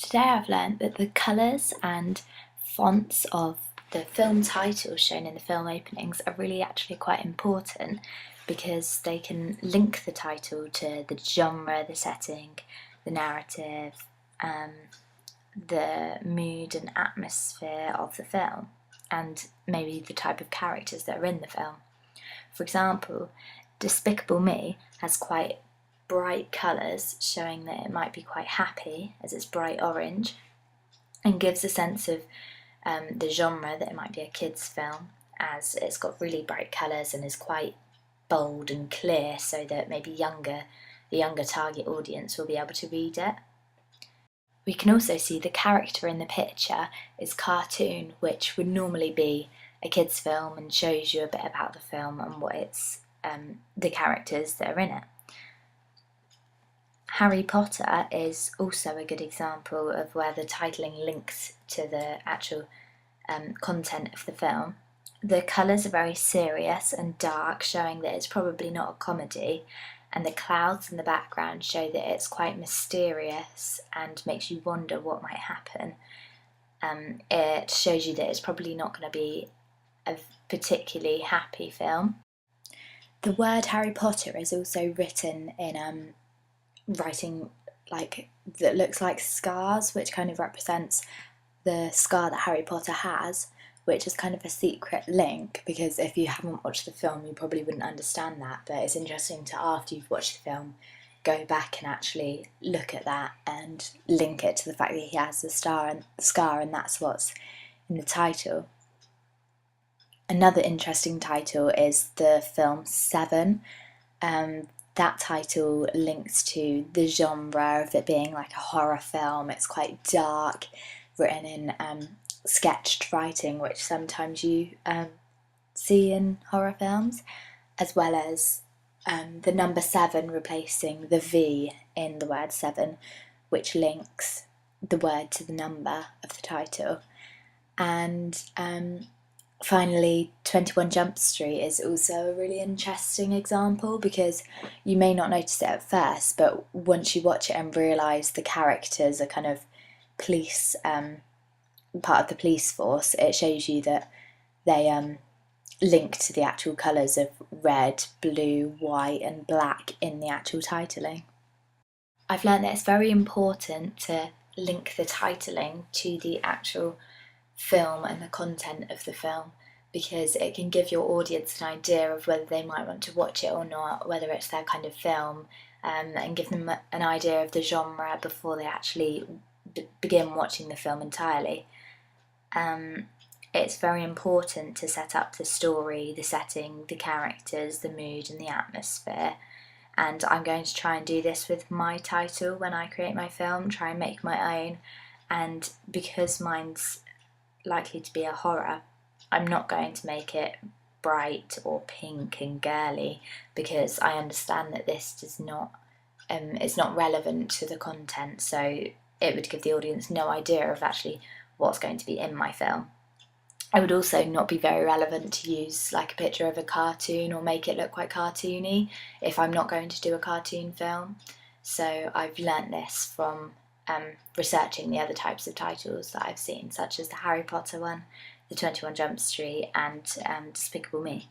Today I've learned that the colours and fonts of the film titles shown in the film openings are really actually quite important because they can link the title to the genre, the setting, the narrative, the mood and atmosphere of the film, and maybe the type of characters that are in the film. For example, Despicable Me has quite bright colours, showing that it might be quite happy as it's bright orange, and gives a sense of the genre that it might be a kids' film, as it's got really bright colours and is quite bold and clear, so that maybe the younger target audience will be able to read it. We can also see the character in the picture is cartoon, which would normally be a kids' film and shows you a bit about the film and what it's the characters that are in it. Harry Potter is also a good example of where the titling links to the actual content of the film. The colours are very serious and dark, showing that it's probably not a comedy, and the clouds in the background show that it's quite mysterious and makes you wonder what might happen. It shows you that it's probably not going to be a particularly happy film. The word Harry Potter is also written in writing that looks like scars, which kind of represents the scar that Harry Potter has, which is kind of a secret link, because if you haven't watched the film you probably wouldn't understand that, but it's interesting to, after you've watched the film, go back and actually look at that and link it to the fact that he has the scar, and that's what's in the title. Another interesting title is the film Seven. That title links to the genre of it being like a horror film. It's quite dark, written in sketched writing, which sometimes you see in horror films, as well as the number 7 replacing the V in the word seven, which links the word to the number of the title. And finally, 21 Jump Street is also a really interesting example, because you may not notice it at first, but once you watch it and realise the characters are kind of police, part of the police force, it shows you that they link to the actual colours of red, blue, white and black in the actual titling. I've learned that it's very important to link the titling to the actual film and the content of the film, because it can give your audience an idea of whether they might want to watch it or not, whether it's their kind of film, and give them an idea of the genre before they actually begin watching the film entirely. It's very important to set up the story, the setting, the characters, the mood and the atmosphere, and I'm going to try and do this with my title when I create my film, try and make my own. And because mine's likely to be a horror, I'm not going to make it bright or pink and girly, because I understand that this does not it's not relevant to the content, so it would give the audience no idea of actually what's going to be in my film. It would also not be very relevant to use like a picture of a cartoon or make it look quite cartoony if I'm not going to do a cartoon film. So I've learnt this from researching the other types of titles that I've seen, such as the Harry Potter one, the 21 Jump Street and Despicable Me.